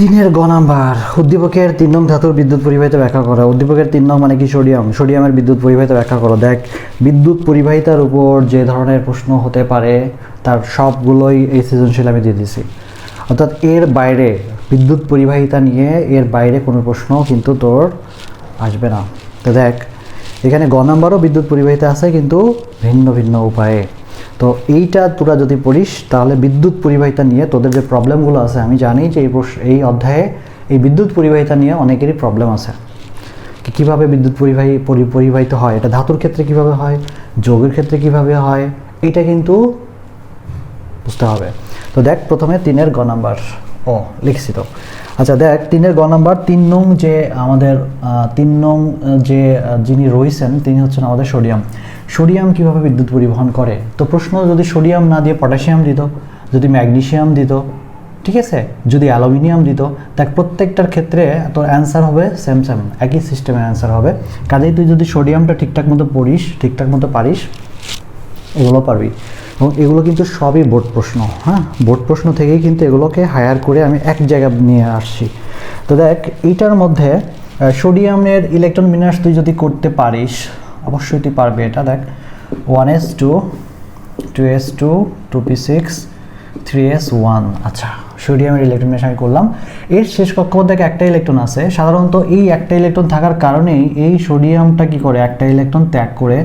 তিনের গ নাম্বার উদ্দীপকের 3 নং ধাতুর বিদ্যুৎ পরিবাহিতা ব্যাখ্যা করা। উদ্দীপকের 3 নং মানে কি? সোডিয়ামের বিদ্যুৎ পরিবাহিতা ব্যাখ্যা করো। দেখ, বিদ্যুৎ পরিবাহিতার উপর যে ধরনের প্রশ্ন হতে পারে তার সবগুলোই এই সৃজনশীল আমি দিয়ে দিছি। অর্থাৎ এর বাইরে বিদ্যুৎ পরিবাহিতা নিয়ে এর বাইরে কোনো প্রশ্ন কিন্তু তোর আসবে না। তো দেখ, এখানে গ নাম্বারও বিদ্যুৎ পরিবাহিতা আছে, কিন্তু ভিন্ন ভিন্ন উপায়ে। তো এইটা তোরা যদি পড়িস তাহলে বিদ্যুৎ পরিবাহিতা নিয়ে তোদের যে প্রবলেমগুলো আছে, আমি জানি যে এই অধ্যায়ে এই বিদ্যুৎ পরিবাহিতা নিয়ে অনেকেরই প্রবলেম আছে। কীভাবে বিদ্যুৎ পরিবাহিত হয়, এটা ধাতুর ক্ষেত্রে কিভাবে হয়, যৌগের ক্ষেত্রে কিভাবে হয়, এটা কিন্তু বুঝতে হবে। তো দেখ, প্রথমে 3-এর গ নাম্বার লিখছি তো। আচ্ছা দেখ, 3-এর গ নাম্বার 3 নং যে আমাদের 3 নং যে যিনি রয়েছেন তিনি হচ্ছেন আমাদের সোডিয়াম কীভাবে বিদ্যুৎ পরিবহন করে। তো প্রশ্ন যদি সোডিয়াম না দিয়ে পটাশিয়াম দিত, যদি ম্যাগনেসিয়াম দিত, ঠিক আছে, যদি অ্যালুমিনিয়াম দিত, দেখ প্রত্যেকটার ক্ষেত্রে তোর অ্যান্সার হবে সেম একই সিস্টেমের অ্যান্সার হবে। কাজেই তুই যদি সোডিয়ামটা ঠিকঠাক মতো পড়িস, ঠিকঠাক মতো পারিস, এগুলো পারবি। এবং এগুলো কিন্তু সবই বোর্ড প্রশ্ন। হ্যাঁ, বোর্ড প্রশ্ন থেকেই কিন্তু এগুলোকে হায়ার করে আমি এক জায়গায় নিয়ে আসছি। তো দেখ, এইটার মধ্যে সোডিয়ামের ইলেকট্রন বিন্যাস তুই যদি করতে পারিস, অবশ্যই তুই পারবি এটা। দেখ, 1s2 2s2 2p6 3s1। আচ্ছা, সোডিয়ামের ইলেকট্রন বিন্যাস আমি করলাম। এর শেষ কক্ষপথে দেখ একটা ইলেকট্রন আছে। সাধারণত এই একটা ইলেকট্রন থাকার কারণেই এই সোডিয়ামটা কি করে, একটা ইলেকট্রন ত্যাগ করে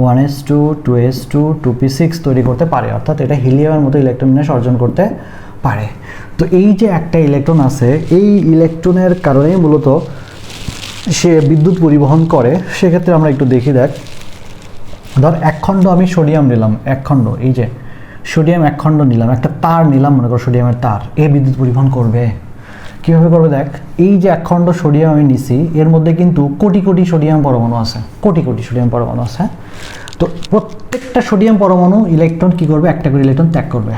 1s2 2s2 2p6 তৈরি করতে পারে। অর্থাৎ এটা হিলিয়ামের মতো ইলেকট্রন বিন্যাস অর্জন করতে পারে। তো এই যে একটা ইলেকট্রন আছে, এই ইলেকট্রনের কারণেই মূলত সে বিদ্যুৎ পরিবহন করে। সেক্ষেত্রে আমরা একটু দেখি। দেখ, ধর এক খণ্ড আমি সোডিয়াম নিলাম, এক খণ্ড, এই যে সোডিয়াম এক খণ্ড নিলাম, একটা তার নিলাম, মনে করো সোডিয়ামের তার, এ বিদ্যুৎ পরিবহন করবে। কীভাবে করবে? দেখ, এই যে এক খণ্ড সোডিয়াম আমি নিছি, এর মধ্যে কিন্তু কোটি কোটি সোডিয়াম পরমাণু আছে, কোটি কোটি সোডিয়াম পরমাণু আছে। তো প্রত্যেকটা সোডিয়াম পরমাণু ইলেকট্রন কি করবে, একটা করে ইলেকট্রন ত্যাগ করবে।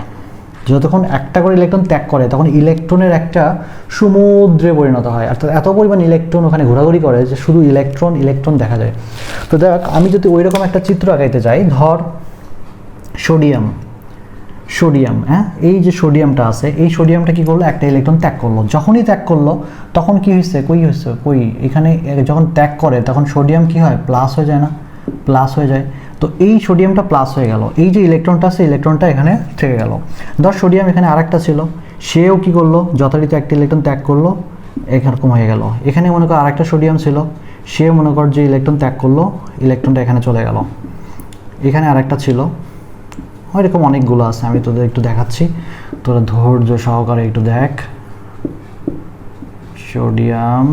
যতক্ষণ একটা করে ইলেকট্রন ত্যাগ করে তখন ইলেকট্রনের একটা সমুদ্রে পরিণত হয়। অর্থাৎ এত পরিমাণ ইলেকট্রন ওখানে ঘোরাঘুরি করে যে শুধু ইলেকট্রন দেখা যায়। তো দেখ, আমি যদি ওই রকম একটা চিত্র আঁকাইতে যাই, ধর সোডিয়াম, হ্যাঁ, এই যে সোডিয়ামটা আছে, এই সোডিয়ামটা কি করলো, একটা ইলেকট্রন ত্যাগ করলো। যখনই ত্যাগ করলো তখন কি হয়েছে, এখানে যখন ত্যাগ করে তখন সোডিয়াম কি হয়, প্লাস হয়ে যায় না, প্লাস হয়ে যায়। তো এই সোডিয়ামটা প্লাস হয়ে গেল, এই যে ইলেকট্রনটা আছে ইলেকট্রনটা এখানে থেকে গেল। ধর সোডিয়াম এখানে আরেকটা ছিল, সেও কি করলো, যথারীতি একটা ইলেকট্রন ত্যাগ করলো, এরকম হয়ে গেল। এখানে মনে কর আরেকটা সোডিয়াম ছিল, সেও মনে কর যে ইলেকট্রন ত্যাগ করলো, ইলেকট্রনটা এখানে চলে গেল। এখানে আরেকটা ছিল, এরকম অনেকগুলো আছে, আমি তোদের একটু দেখাচ্ছি, তোরা ধৈর্য সহকারে একটু দেখ। সোডিয়াম,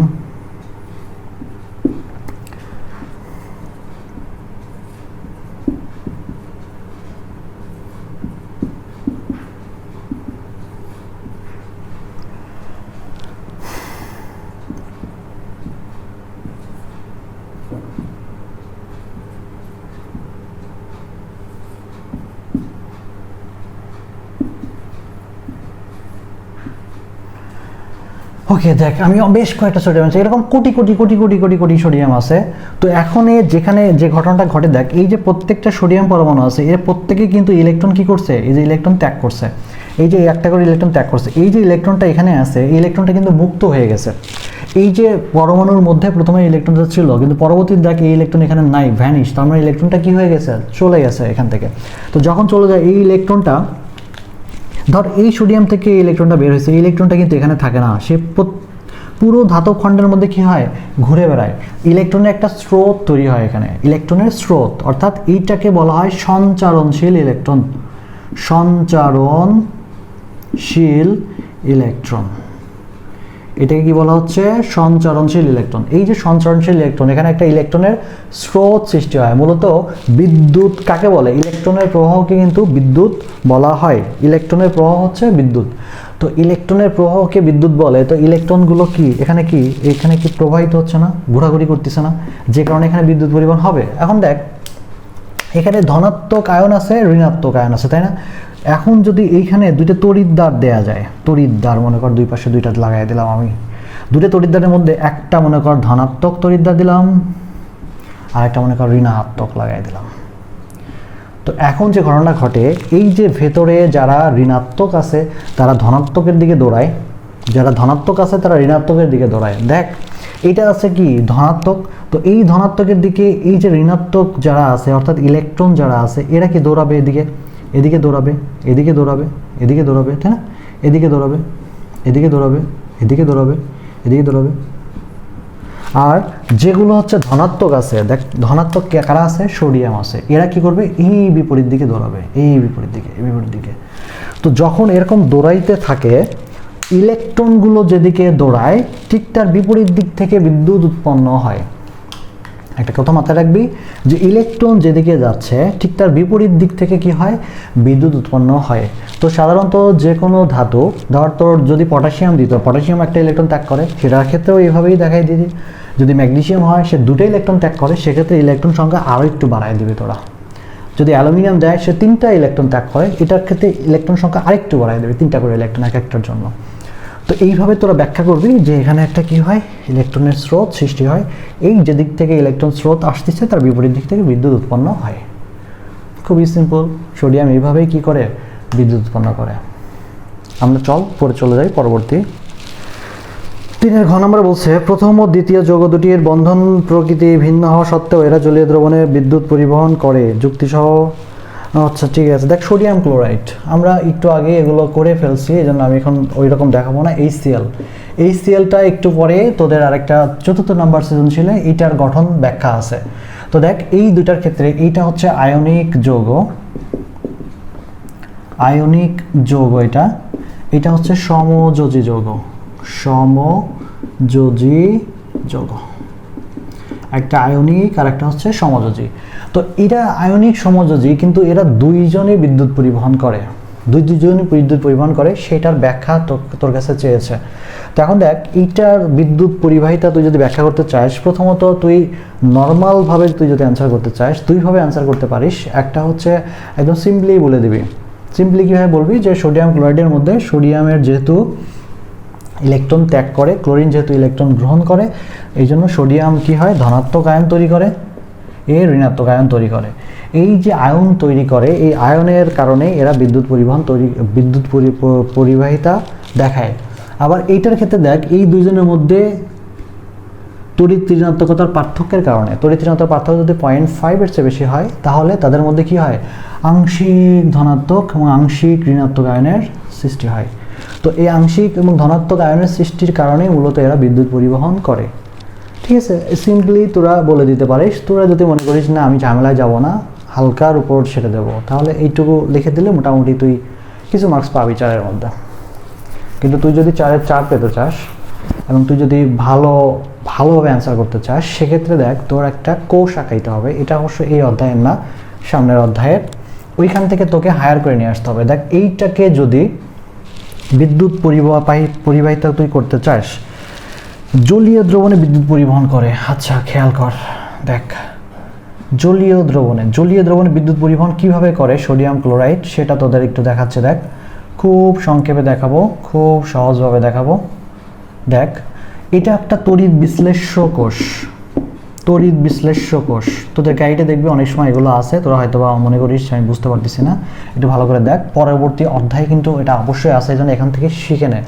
ওকে, দেখ আমি বেশ কয়েকটা সোডিয়াম আছে, এরকম কোটি কোটি কোটি কোটি কোটি কোটি সোডিয়াম আছে। তো এখন যেখানে যে ঘটনাটা ঘটে, দেখ এই যে প্রত্যেকটা সোডিয়াম পরমাণু আছে, এর প্রত্যেকেই কিন্তু ইলেকট্রন কি করছে, এই যে ইলেকট্রন ত্যাগ করছে, এই যে একটা করে ইলেকট্রন ত্যাগ করছে। এই যে ইলেকট্রনটা এখানে আছে, এই ইলেকট্রনটা কিন্তু মুক্ত হয়ে গেছে। এই যে পরমাণুর মধ্যে প্রথমে ইলেকট্রনটা ছিল, কিন্তু পরবর্তীতে দেখ এই ইলেকট্রন এখানে নাই, ভ্যানিশ, তার মানে ইলেকট্রনটা কি হয়ে গেছে, চলে গেছে এখান থেকে। তো যখন চলে যায় এই ইলেকট্রনটা, ধর এই সোডিয়াম থেকে এই ইলেকট্রনটা বের হয়েছে, এই ইলেকট্রনটা কিন্তু এখানে থাকে না, সে পুরো ধাতব খণ্ডের মধ্যে কি হয়, ঘুরে বেড়ায়। ইলেকট্রনের একটা স্রোত তৈরি হয় এখানে, ইলেকট্রনের স্রোত, অর্থাৎ এইটাকে বলা হয় সঞ্চারণশীল ইলেকট্রন। সঞ্চারণশীল ইলেকট্রন, এটাকে কি বলা হচ্ছে, সঞ্চারণশীল ইলেকট্রন। এই যে সঞ্চারণশীল ইলেকট্রন, এখানে একটা ইলেকট্রনের স্রোত সৃষ্টি হয়। মূলত বিদ্যুৎ কাকে বলে, ইলেকট্রনের প্রবাহকে কিন্তু বিদ্যুৎ বলা হয়। ইলেকট্রনের প্রবাহ হচ্ছে বিদ্যুৎ। তো ইলেকট্রনের প্রবাহকে বিদ্যুৎ বলে। তো ইলেকট্রনগুলো কি এখানে কি প্রবাহিত হচ্ছে না, ঘোরাঘুরি করতেছে না, যে কারণে এখানে বিদ্যুৎ পরিবহন হবে। এখন দেখ, এখানে ধনাত্মক আয়ন আছে, ঋণাত্মক আয়ন আছে, তাই না? এখন যদি এইখানে দুইটা তড়িৎদ্বার দেয়া যায়, তড়িৎদ্বার মনে কর দুই পাশে দুইটা লাগাই দিলাম আমি, দুটো তড়িৎদ্বারের মধ্যে একটা মনে কর ধনাত্মক তড়িৎদ্বার দিলাম, আর একটা মনে কর ঋণাত্মক লাগাই দিলাম। তো এখন যে ঘটনা ঘটে, এই যে ভেতরে যারা ঋণাত্মক আছে তারা ধনাত্মকের দিকে দৌড়ায়, যারা ধনাত্মক আছে তারা ঋণাত্মকের দিকে দৌড়ায়। দেখ এটা আছে কি ধনাত্মক, তো এই ধনাত্মকের দিকে এই যে ঋণাত্মক যারা আছে অর্থাৎ ইলেকট্রন যারা আছে এরা কি দৌড়াবে এদিকে, এদিকে দৌড়াবে, এদিকে দৌড়াবে, এদিকে দৌড়াবে, তাই না? এদিকে দৌড়াবে, এদিকে দৌড়াবে, এদিকে দৌড়াবে, এদিকে দৌড়াবে। আর যেগুলো হচ্ছে ধনাত্মক আছে, দেখ ধনাত্মক কারা আছে, সোডিয়াম আছে, এরা কি করবে এই বিপরীত দিকে দৌড়াবে, এই বিপরীত দিকে, এই বিপরীত দিকে। তো যখন এরকম দৌড়াইতে থাকে ইলেকট্রনগুলো যেদিকে দৌড়ায় ঠিক তার বিপরীত দিক থেকে বিদ্যুৎ উৎপন্ন হয়। একটা কথা মাথায় রাখবি যে ইলেকট্রন যেদিকে যাচ্ছে ঠিক তার বিপরীত দিক থেকে কি হয়, বিদ্যুৎ উৎপন্ন হয়। তো সাধারণত যে কোনো ধাতু, ধর তোর যদি পটাশিয়াম দিত, পটাশিয়াম একটা ইলেকট্রন ত্যাগ করে, সেটার ক্ষেত্রেও এইভাবেই দেখাই দিবি। যদি ম্যাগনেসিয়াম হয় সে দুটো ইলেকট্রন ত্যাগ করে, সেক্ষেত্রে ইলেকট্রন সংখ্যা আরও একটু বাড়ায় দিবি তোরা। যদি অ্যালুমিনিয়াম দেয় সে 3টা ইলেকট্রন ত্যাগ করে, এটার ক্ষেত্রে ইলেকট্রন সংখ্যা আরেকটু বাড়ায় দেবে, 3টা করে ইলেকট্রন এক একটার জন্য। তো এইভাবে তোরা ব্যাখ্যা করবি যে এখানে একটা কি হয়, ইলেকট্রনের স্রোত সৃষ্টি হয়, এই যে দিক থেকে ইলেকট্রন স্রোত আসতেছে তার বিপরীত দিক থেকে বিদ্যুৎ উৎপন্ন হয়। খুবই সিম্পল, সোডিয়াম এইভাবেই কি করে বিদ্যুৎ উৎপন্ন করে। আমরা পরে চলে যাই পরবর্তী 3 ঘ নম্বর বলছে প্রথম ও দ্বিতীয় যৌগ দুটির বন্ধন প্রকৃতি ভিন্ন হওয়া সত্ত্বেও এরা জলীয় দ্রবণে বিদ্যুৎ পরিবহন করে যুক্তিসহ। আচ্ছা ঠিক আছে, দেখ সোডিয়াম ক্লোরাইড আমরা একটু আগে এগুলো করে ফেলছি, এই জন্য আমি এখন ওই রকম দেখাবো না। HClটা একটু পরে তোদের আরেকটা 4th নাম্বার সৃজনশীলে এইটার গঠন ব্যাখ্যা আছে। তো দেখ এই দুটার ক্ষেত্রে এইটা হচ্ছে আয়নিক যৌগ, এটা হচ্ছে সমযোজী যৌগ, একটা আয়নিক আর একটা হচ্ছে সমযোজী। তো এরা আয়নিক সমযোজী, কিন্তু এরা দুইজনে বিদ্যুৎ পরিবহন করে, দুইজনে বিদ্যুৎ পরিবহন করে, সেটার ব্যাখ্যা তোর কাছে চেয়েছে। তো এখন দেখ এইটার বিদ্যুৎ পরিবাহিতা তুই যদি ব্যাখ্যা করতে চাস, প্রথমত তুই নর্মালভাবে তুই যদি অ্যান্সার করতে চাস দুইভাবে অ্যান্সার করতে পারিস। একটা হচ্ছে একদম সিম্পলি বলে দিবি, সিম্পলি কীভাবে বলবি যে সোডিয়াম ক্লোরাইডের মধ্যে সোডিয়ামের যেহেতু ইলেকট্রন ত্যাগ করে, ক্লোরিন যেহেতু ইলেকট্রন গ্রহণ করে, এই জন্য সোডিয়াম কি হয় ধনাত্মক আয়ন তৈরি করে, ঋণাত্মক আয়ন তৈরি করে। এই যে আয়ন তৈরি করে এই আয়নের কারণে এরা বিদ্যুৎ পরিবাহিতা দেখায়। আবার এইটার ক্ষেত্রে দেখ এই দুইজনের মধ্যে তড়িৎ ঋণাত্মকতার পার্থক্যের কারণে, তড়িৎ ঋণাত্মক পার্থক্য যদি 0.5 চেয়ে বেশি হয় তাহলে তাদের মধ্যে কি হয় আংশিক ধনাত্মক এবং আংশিক ঋণাত্মক আয়নের সৃষ্টি হয়। তো এই আংশিক এবং ধনাত্মক আয়নের সৃষ্টির কারণে মূলত এরা বিদ্যুৎ পরিবহন করে। ঠিক আছে, সিম্পলি তোরা বলে দিতে পারিস। তোরা যদি মনে করিস না আমি ঝামেলায় যাব না, হালকার উপর ছেড়ে দেবো, তাহলে এইটুকু লিখে দিলে মোটামুটি তুই কিছু মার্কস পাবি 4-এর মধ্যে। কিন্তু তুই যদি 4-এর 4 পেতে চাস এবং তুই যদি ভালোভাবে অ্যান্সার করতে চাস, সেক্ষেত্রে দেখ তোর একটা কোষ আঁকাইতে হবে। এটা অবশ্য এই অধ্যায়ের না, সামনের অধ্যায়ের, ওইখান থেকে তোকে হায়ার করে নিয়ে আসতে হবে। দেখ এইটাকে যদি বিদ্যুৎ পরিবাহিতা তুই করতে চাস, জলীয় দ্রবণে বিদ্যুৎ পরিবহন করে। আচ্ছা খেয়াল কর, দেখ জলীয় দ্রবণে বিদ্যুৎ পরিবহন কিভাবে করে সোডিয়াম ক্লোরাইড, সেটা তোদের একটু দেখাচ্ছে। দেখ খুব সংক্ষেপে দেখাবো, খুব সহজভাবে দেখাবো। দেখ এটা একটা তড়িৎ বিশ্লেষ্য কোষ, তোদের গাইডে দেখবি অনেক সময় এগুলো আছে, তোরা হয়তো বা মনে করিস আমি বুঝতে পারতেছি না, একটু ভালো করে দেখ, পরবর্তী অধ্যায়ে কিন্তু এটা অবশ্যই আছে, এই জন্য এখান থেকে শিখে নে।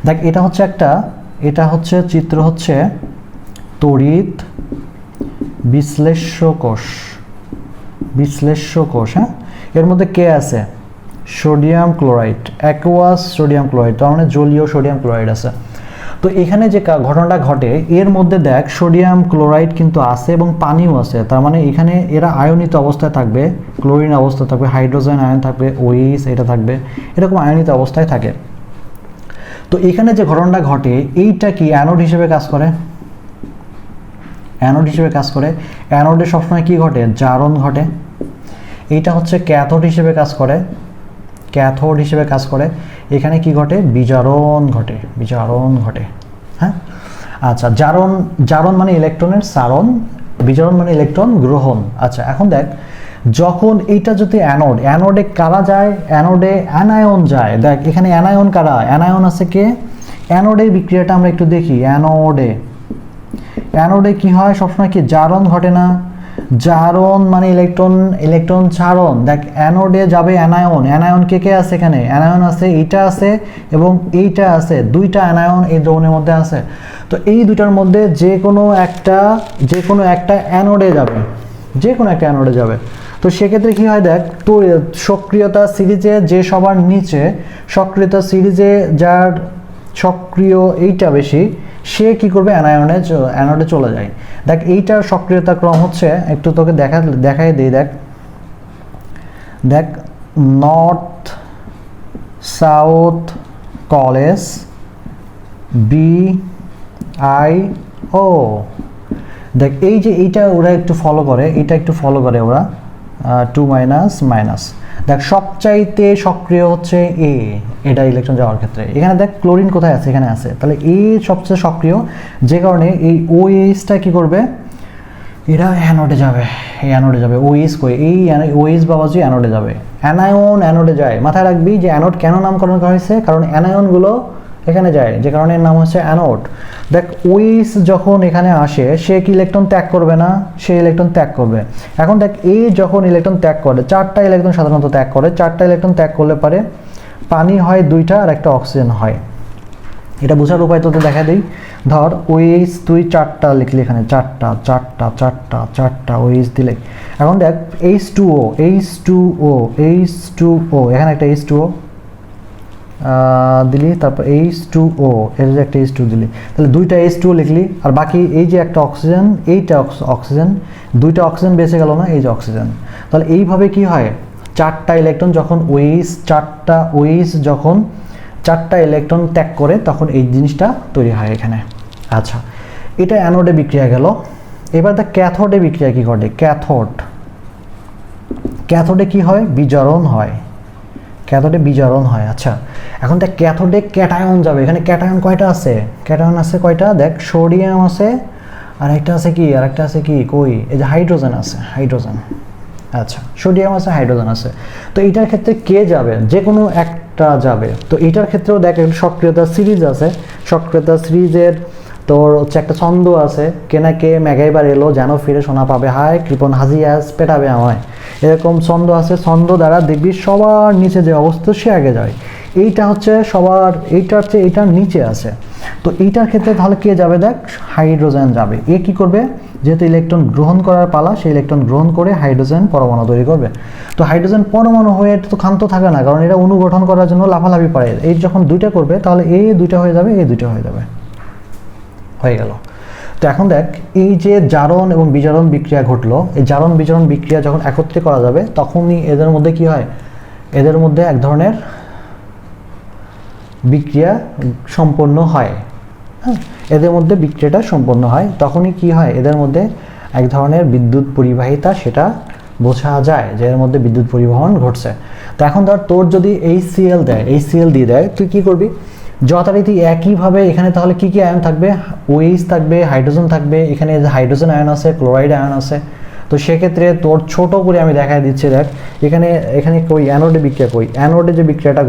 দেখ চিত্র হচ্ছে তড়িৎ বিশ্লেষ্য কোষ। হ্যাঁ, এর মধ্যে কে আছে sodium chloride, aqueous sodium chloride, তার মানে জলীয় সোডিয়াম ক্লোরাইড আছে। তো এখানে যে ঘটনাটা ঘটে এর মধ্যে দেখ সোডিয়াম ক্লোরাইড কিন্তু আছে এবং পানিও আছে, তার মানে এখানে এরা আয়নিত অবস্থায় থাকবে, ক্লোরিন অবস্থায় থাকবে, হাইড্রোজেন আয়ন থাকবে, OH এটা থাকবে, এরকম আয়নিত অবস্থায় থাকে। তো এখানে যে ঘটনাটা ঘটে এইটা কি অ্যানোড হিসেবে কাজ করে, অ্যানোডে সবসময় কি ঘটে জারণ ঘটে। এইটা হচ্ছে ক্যাথোড হিসেবে কাজ করে, এখানে কি ঘটে বিজারণ ঘটে। হ্যাঁ আচ্ছা, জারণ মানে ইলেকট্রনের সারণ, বিজারণ মানে ইলেকট্রন গ্রহণ। আচ্ছা এখন দেখ যখন এইটা যদি অ্যানোডে কারা যায়, অ্যানোডে অ্যানায়ন যায়। দেখ এখানে অ্যানায়ন কারা, অ্যানায়ন আছে কে, অ্যানোডের বিক্রিয়াটা আমরা একটু দেখি। অ্যানোডে কি হয় সবসময় কি জারণ ঘটে না, জারণ মানে ইলেকট্রন, ইলেকট্রন চারণ। দেখ অ্যানোডে যাবে অ্যানায়ন, অ্যানায়ন কে আছে এখানে, অ্যানায়ন আছে, এইটা আছে এবং এইটা আছে, দুইটা অ্যানায়ন এই দ্রবণের মধ্যে আছে। তো এই দুইটার মধ্যে যে কোনো একটা অ্যানোডে যাবে, যে কোনো একটা অ্যানোডে যাবে। তো সেক্ষেত্রে কি হয় দেখ, তো সক্রিয়তা সিরিজে যে সবার নিচে, সক্রিয়তা সিরিজে যার সক্রিয় এইটা বেশি, সে কি করবে, অ্যানোডে চলে যায়। দেখ এইটার সক্রিয়তা ক্রম হচ্ছে, একটু তোকে দেখাই দিই। দেখ নর্থ সাউথ কলেজ BIO। দেখ এই যে এইটা ওরা একটু ফলো করে, এটা একটু ফলো করে ওরা 2 মাইনাস। দেখ সবচাইতে সক্রিয় হচ্ছে A, এটা ইলেকট্রন যাওয়ার ক্ষেত্রে। এখানে দেখ ক্লোরিন কোথায় আছে, এখানে আছে, তাহলে A সবচেয়ে সক্রিয়, যে কারণে এই OH-টা কি করবে, এরা অ্যানোডে যাবে, এই অ্যানোডে যাবে। OH কই, এই OH বাবাজি অ্যানোডে যাবে। অ্যানায়ন অ্যানোডে যায়, মাথায় রাখবি যে অ্যানোড কেন নামকরণ করা হয়েছে, কারণ অ্যানায়নগুলো এখানে যায়, যে কারণে এর নাম হচ্ছে অ্যানোড। দেখ OH যখন এখানে আসে, সে কি ইলেকট্রন ত্যাগ করবে না, সে ইলেকট্রন ত্যাগ করবে। এখন দেখ A যখন ইলেকট্রন ত্যাগ করে, 4টা ইলেকট্রন সাধারণত ত্যাগ করে, 4টা ইলেকট্রন ত্যাগ করলে পারে পানি হয় 2টা আর একটা অক্সিজেন হয়। এটা বোঝার উপায় তোকে দেখা দিই। ধর OH তুই 4টা লিখলি, এখানে 4টা OH দিলে। এখন দেখ H2O, এখানে একটা H2O দিলি, তারপর H2O, এর যে একটা H2 দিলি, তাহলে 2টা H2O লিখলি, আর বাকি এই যে একটা অক্সিজেন, এইটা অক্সিজেন, 2টা অক্সিজেন বেঁচে গেল না, এই যে অক্সিজেন। তাহলে এইভাবে কি হয়, 4টা ইলেকট্রন যখন OH যখন 4টা ইলেকট্রন ত্যাগ করে, তখন এই জিনিসটা তৈরি হয় এখানে। আচ্ছা, এটা অ্যানোডে বিক্রিয়া গেল। এবার দেখ ক্যাথোডে বিক্রিয়া কি ঘটে। ক্যাথোডে কি হয়, বিজারণ হয়, ক্যাথোডে বিজারণ হয়। আচ্ছা, এখন দেখ ক্যাথোডে ক্যাটায়ন যাবে, এখানে ক্যাটায়ন কয়টা আছে, ক্যাটায়ন আছে কয়টা, দেখ সোডিয়াম আছে, আর একটা আছে কি কই, এই যে হাইড্রোজেন আছে, হাইড্রোজেন। আচ্ছা, সোডিয়াম আছে, হাইড্রোজেন আছে। তো এইটার ক্ষেত্রে কে যাবে, যে কোনো একটা যাবে। তো এইটার ক্ষেত্রেও দেখ একটা সক্রিয়তা সিরিজ আছে, সক্রিয়তা সিরিজের তোর হচ্ছে একটা ছন্দ আছে, কেনাকে মেঘাইবার এলো যেন ফিরে সোনা পাবে, হায় কৃপণ হাজিয়াস পেটাবে আমায়, এরকম ছন্দ আছে। ছন্দ দ্বারা দেখবি সবার নিচে যে অবস্থা সে আগে যায়, এইটা হচ্ছে সবার, এইটার চেয়ে এইটার নিচে আছে। তো এইটার ক্ষেত্রে তাহলে কে যাবে, দেখ হাইড্রোজেন যাবে। এ কি করবে, যেহেতু ইলেকট্রন গ্রহণ করার পালা, সেই ইলেকট্রন গ্রহণ করে হাইড্রোজেন পরমাণু তৈরি করবে। তো হাইড্রোজেন পরমাণু হয়ে এটা তো ক্ষান্ত থাকে না, কারণ এটা অণু গঠন করার জন্য লাফালাফি পারে। এই যখন 2টা করবে, তাহলে এই 2টা হয়ে যাবে, এই 2টা হয়ে যাবে, হয়ে গেল। তো এখন দেখ এই যে জারণ এবং বিজারণ বিক্রিয়া ঘটলো, এই জারণ বিজারণ বিক্রিয়া যখন একত্রে করা যাবে, তখনই এদের মধ্যে কি হয়, এদের মধ্যে এক ধরনের বিক্রিয়া সম্পন্ন হয়। হ্যাঁ, এদের মধ্যে বিক্রিয়াটা সম্পন্ন হয়, তখনই কি হয়, এদের মধ্যে এক ধরনের বিদ্যুৎ পরিবাহিতা, সেটা বোঝা যায় যে এর মধ্যে বিদ্যুৎ পরিবহন ঘটছে। তো এখন ধর তোর যদি HCl দিয়ে দেয়, তুই কি করবি, যথারীতি একইভাবে এখানে তাহলে কি কি আয়ন থাকবে, OH থাকবে, হাইড্রোজেন থাকবে, এখানে হাইড্রোজেন আয়ন আছে, ক্লোরাইড আয়ন আছে। তো সেক্ষেত্রে তোর ছোট করে আমি দেখাই দিচ্ছি। দেখ এখানে কই অ্যানোডে বিক্রিয়া, কই অ্যানোডে যে বিক্রিয়াটা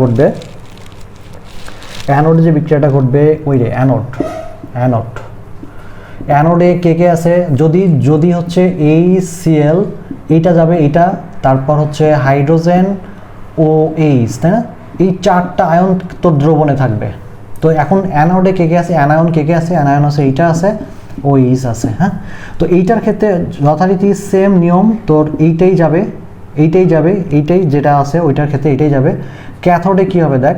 ঘটবে, ওই রে অ্যানোডে কে আছে, যদি হচ্ছে HCl, এইটা যাবে, এইটা, তারপর হচ্ছে হাইড্রোজেন ও H, তাই না, এই 4টা আয়ন তোর দ্রবণে থাকবে। তো এখন অ্যানোডে কে আছে, অ্যানায়ন আছে, এইটা আছে, OH আছে। হ্যাঁ, তো এইটার ক্ষেত্রে যথারীতি সেম নিয়ম, তোর এইটাই যেটা আছে ওইটার ক্ষেত্রে এইটাই যাবে। ক্যাথোডে কি হবে, দেখ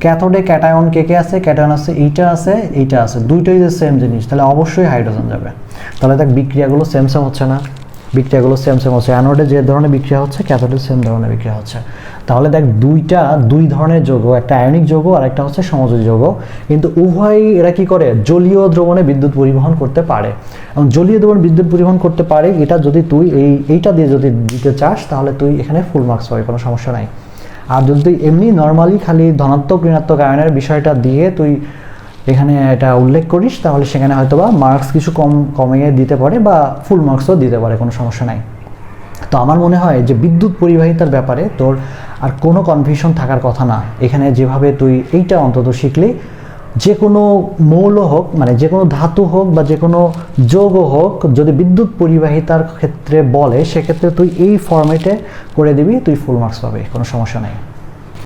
ক্যাথোডে ক্যাটায়ন কে আছে, ক্যাটায়ন আছে, এইটা আছে, দুইটাই যে সেম জিনিস, তাহলে অবশ্যই হাইড্রোজেন যাবে। তাহলে দেখ বিক্রিয়াগুলো সেম হচ্ছে না, হচ্ছে। অ্যানোডে যে ধরনের বিক্রিয়া হচ্ছে, ক্যাথোডে সেম ধরনের বিক্রিয়া হচ্ছে। তাহলে দেখ দুই ধরনের যৌগ, একটা আয়নিক যৌগ আর একটা হচ্ছে সমযোজী যৌগ, কিন্তু উভয়ই এরা কি করে, জলীয় দ্রবণে বিদ্যুৎ পরিবহন করতে পারে। এবং জলীয় দ্রবণে বিদ্যুৎ পরিবহন করতে পারে, এটা যদি তুই এইটা দিয়ে যদি দিতে চাস, তাহলে তুই এখানে ফুল মার্কস পাবি, কোনো সমস্যা নাই। আর যদি তুই এমনি নর্মালি খালি ধনাত্মক ঋণাত্মক আয়নের বিষয়টা দিয়ে তুই এখানে এটা উল্লেখ করিস, তাহলে সেখানে হয়তো বা মার্কস কিছু কমিয়ে দিতে পারে, বা ফুল মার্কসও দিতে পারে, কোনো সমস্যা নাই। তো আমার মনে হয় যে বিদ্যুৎ পরিবাহিতার ব্যাপারে তোর আর কোনো কনফিউশন থাকার কথা না। এখানে যেভাবে তুই এইটা অন্তত শিখলি, যে কোনো মৌল হোক, মানে যে কোনো ধাতু হোক বা যে কোনো যৌগ হোক, যদি বিদ্যুৎ পরিবাহিতার ক্ষেত্রে বলে, সেক্ষেত্রে তুই এই ফরম্যাটে করে দিবি, তুই ফুল মার্কস পাবি, কোনো সমস্যা নেই।